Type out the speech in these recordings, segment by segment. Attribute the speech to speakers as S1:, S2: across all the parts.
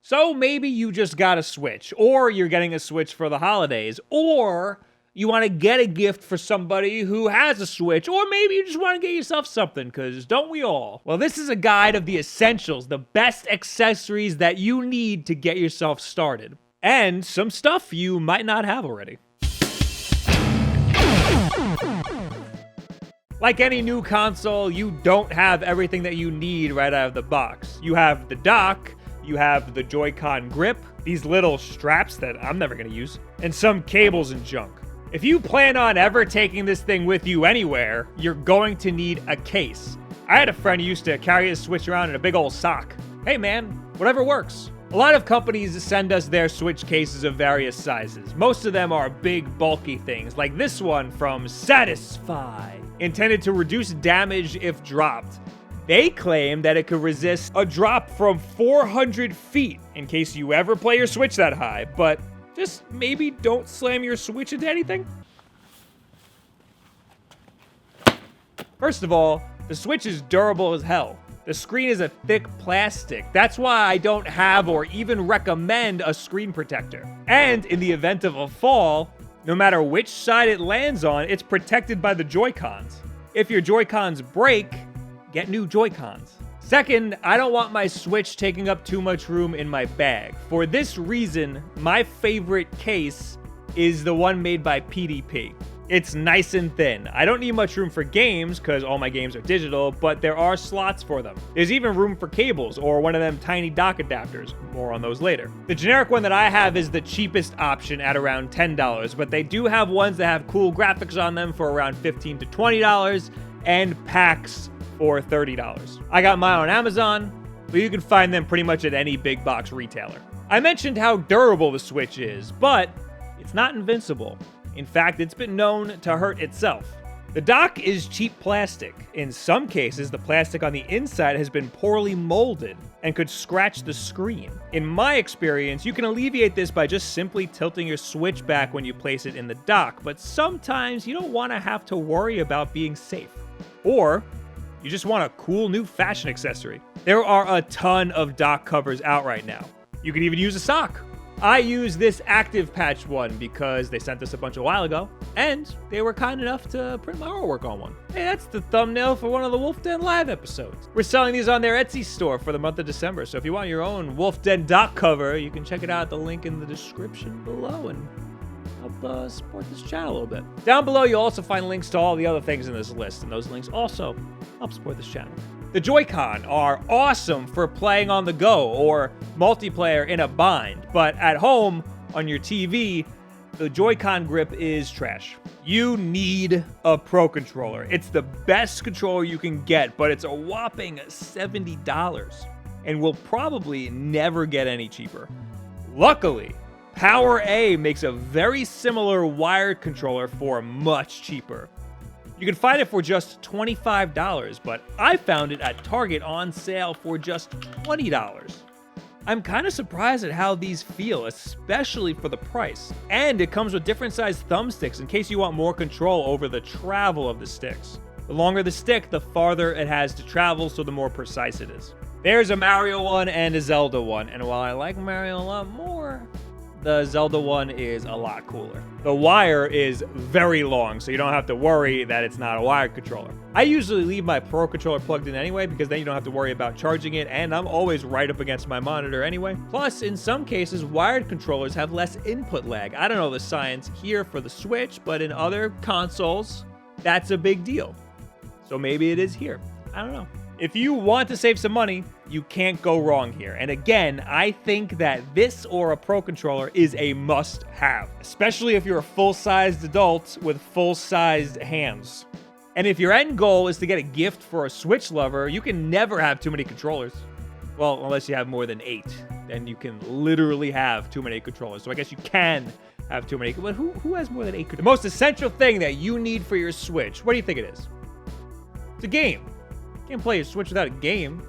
S1: So maybe you just got a Switch, or you're getting a Switch for the holidays, or you want to get a gift for somebody who has a Switch, or maybe you just want to get yourself something, because don't we all? Well, this is a guide of the essentials, the best accessories that you need to get yourself started, and some stuff you might not have already. Like any new console, you don't have everything that you need right out of the box. You have the dock, you have the Joy-Con grip, these little straps that I'm never going to use, and some cables and junk. If you plan on ever taking this thing with you anywhere, you're going to need a case. I had a friend who used to carry his Switch around in a big old sock. Hey man, whatever works. A lot of companies send us their Switch cases of various sizes. Most of them are big, bulky things, like this one from Satisfy, intended to reduce damage if dropped. They claim that it could resist a drop from 400 feet, in case you ever play your Switch that high, but just maybe don't slam your Switch into anything. First of all, the Switch is durable as hell. The screen is a thick plastic. That's why I don't have or even recommend a screen protector. And in the event of a fall, no matter which side it lands on, it's protected by the Joy-Cons. If your Joy-Cons break, get new Joy-Cons. Second, I don't want my Switch taking up too much room in my bag. For this reason, my favorite case is the one made by PDP. It's nice and thin. I don't need much room for games, because all my games are digital, but there are slots for them. There's even room for cables, or one of them tiny dock adapters. More on those later. The generic one that I have is the cheapest option at around $10, but they do have ones that have cool graphics on them for around $15 to $20, and packs for $30. I got mine on Amazon, but you can find them pretty much at any big box retailer. I mentioned how durable the Switch is, but it's not invincible. In fact, it's been known to hurt itself. The dock is cheap plastic. In some cases, the plastic on the inside has been poorly molded and could scratch the screen. In my experience, you can alleviate this by just simply tilting your Switch back when you place it in the dock, but sometimes you don't want to have to worry about being safe. Or you just want a cool new fashion accessory. There are a ton of dock covers out right now. You can even use a sock. I use this Active Patch one because they sent us a bunch a while ago, and they were kind enough to print my artwork on one. Hey, that's the thumbnail for one of the Wulff Den Live episodes. We're selling these on their Etsy store for the month of December, so if you want your own Wulff Den dock cover, you can check it out at the link in the description below and help support this channel a little bit. Down below, you'll also find links to all the other things in this list, and those links also help support this channel. The Joy-Con are awesome for playing on the go or multiplayer in a bind, but at home on your TV, the Joy-Con grip is trash. You need a Pro Controller. It's the best controller you can get, but it's a whopping $70 and will probably never get any cheaper. Luckily, PowerA makes a very similar wired controller for much cheaper. You can find it for just $25, but I found it at Target on sale for just $20. I'm kind of surprised at how these feel, especially for the price. And it comes with different sized thumbsticks in case you want more control over the travel of the sticks. The longer the stick, the farther it has to travel, so the more precise it is. There's a Mario one and a Zelda one, and while I like Mario a lot more, the Zelda one is a lot cooler. The wire is very long, so you don't have to worry that it's not a wired controller. I usually leave my Pro Controller plugged in anyway, because then you don't have to worry about charging it, and I'm always right up against my monitor anyway. Plus, in some cases, wired controllers have less input lag. I don't know the science here for the Switch, but in other consoles, that's a big deal. So maybe it is here. I don't know. If you want to save some money, you can't go wrong here. And again, I think that this or a Pro Controller is a must-have, especially if you're a full-sized adult with full-sized hands. And if your end goal is to get a gift for a Switch lover, you can never have too many controllers. Well, unless you have more than 8, then you can literally have too many controllers. So I guess you can have too many, but who has more than 8 controllers? The most essential thing that you need for your Switch, what do you think it is? It's a game. You can't play your Switch without a game.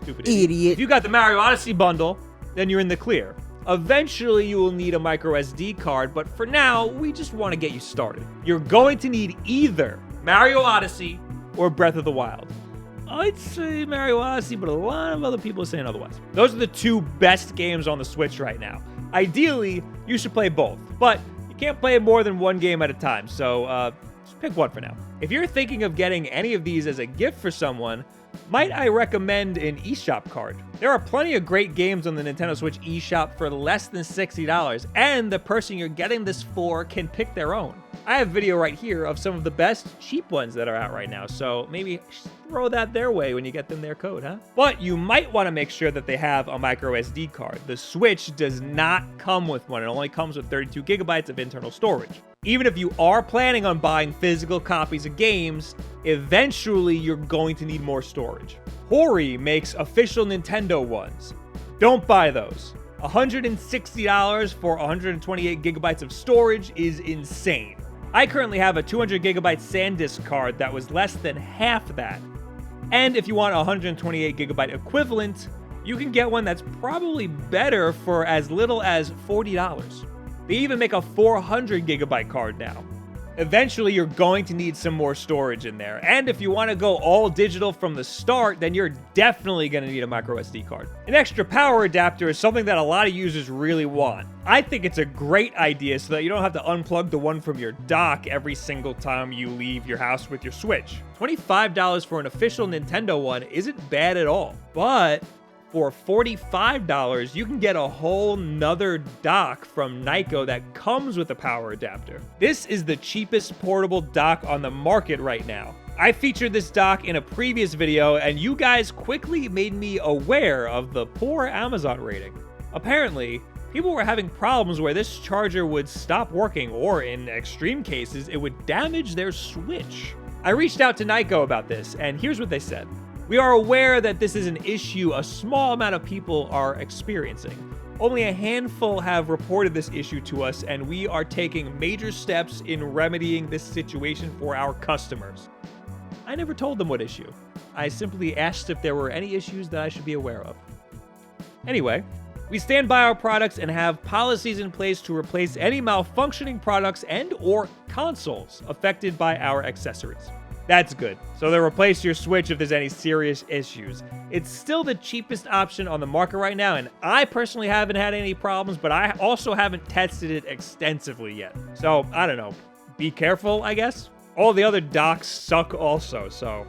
S1: Stupid idiot. If you got the Mario Odyssey bundle, then you're in the clear. Eventually, you will need a micro SD card, but for now, we just want to get you started. You're going to need either Mario Odyssey or Breath of the Wild. I'd say Mario Odyssey, but a lot of other people are saying otherwise. Those are the two best games on the Switch right now. Ideally, you should play both, but you can't play more than one game at a time, so just pick one for now. If you're thinking of getting any of these as a gift for someone, might I recommend an eShop card? There are plenty of great games on the Nintendo Switch eShop for less than $60, and the person you're getting this for can pick their own. I have a video right here of some of the best cheap ones that are out right now, so maybe throw that their way when you get them their code, huh? But you might want to make sure that they have a micro SD card. The Switch does not come with one. It only comes with 32 gigabytes of internal storage. Even if you are planning on buying physical copies of games, eventually you're going to need more storage. Hori makes official Nintendo ones. Don't buy those. $160 for 128 gigabytes of storage is insane. I currently have a 200 gigabyte SanDisk card that was less than half that. And if you want a 128 gigabyte equivalent, you can get one that's probably better for as little as $40. They even make a 400 gigabyte card now. Eventually, you're going to need some more storage in there. And if you want to go all digital from the start, then you're definitely going to need a micro SD card. An extra power adapter is something that a lot of users really want. I think it's a great idea so that you don't have to unplug the one from your dock every single time you leave your house with your Switch. $25 for an official Nintendo one isn't bad at all. But for $45, you can get a whole nother dock from Nyko that comes with a power adapter. This is the cheapest portable dock on the market right now. I featured this dock in a previous video, and you guys quickly made me aware of the poor Amazon rating. Apparently, people were having problems where this charger would stop working, or in extreme cases, it would damage their Switch. I reached out to Nyko about this, and here's what they said. We are aware that this is an issue a small amount of people are experiencing. Only a handful have reported this issue to us, and we are taking major steps in remedying this situation for our customers. I never told them what issue. I simply asked if there were any issues that I should be aware of. Anyway, we stand by our products and have policies in place to replace any malfunctioning products and/or consoles affected by our accessories. That's good. So they'll replace your Switch if there's any serious issues. It's still the cheapest option on the market right now, and I personally haven't had any problems, but I also haven't tested it extensively yet. So, I don't know. Be careful, I guess. All the other docks suck also, so,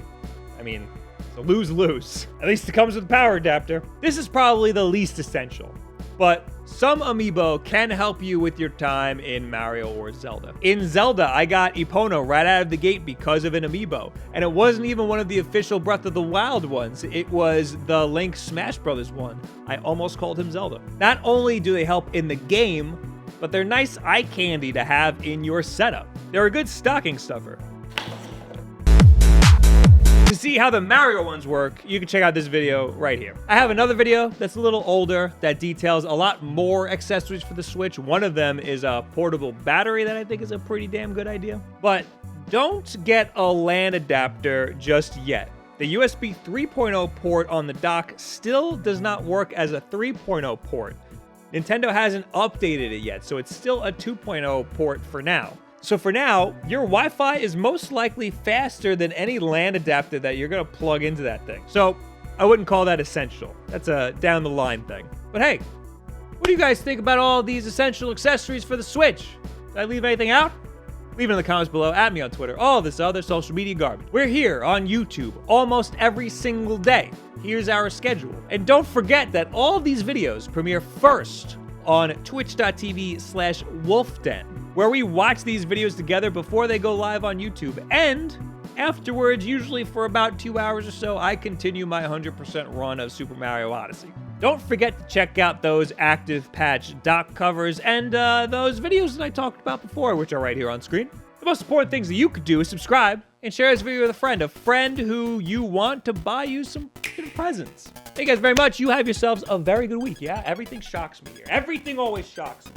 S1: I mean, it's a lose-lose. At least it comes with a power adapter. This is probably the least essential, but some Amiibo can help you with your time in Mario or Zelda. In Zelda, I got Epona right out of the gate because of an Amiibo. And it wasn't even one of the official Breath of the Wild ones. It was the Link Smash Brothers one. I almost called him Zelda. Not only do they help in the game, but they're nice eye candy to have in your setup. They're a good stocking stuffer. To see how the Mario ones work, you can check out this video right here. I have another video that's a little older that details a lot more accessories for the Switch. One of them is a portable battery that I think is a pretty damn good idea. But don't get a LAN adapter just yet. The USB 3.0 port on the dock still does not work as a 3.0 port. Nintendo hasn't updated it yet, so it's still a 2.0 port for now. So for now, your Wi-Fi is most likely faster than any LAN adapter that you're going to plug into that thing. So I wouldn't call that essential. That's a down the line thing. But hey, what do you guys think about all these essential accessories for the Switch? Did I leave anything out? Leave it in the comments below, add me on Twitter, all this other social media garbage. We're here on YouTube almost every single day. Here's our schedule. And don't forget that all these videos premiere first on twitch.tv/wolfden, where we watch these videos together before they go live on YouTube. And afterwards, usually for about 2 hours or so, I continue my 100% run of Super Mario Odyssey. Don't forget to check out those active patch dock covers and those videos that I talked about before, which are right here on screen. The most important things that you could do is subscribe and share this video with a friend who you want to buy you some presents. Thank you guys very much. You have yourselves a very good week, yeah? Everything shocks me here. Everything always shocks me.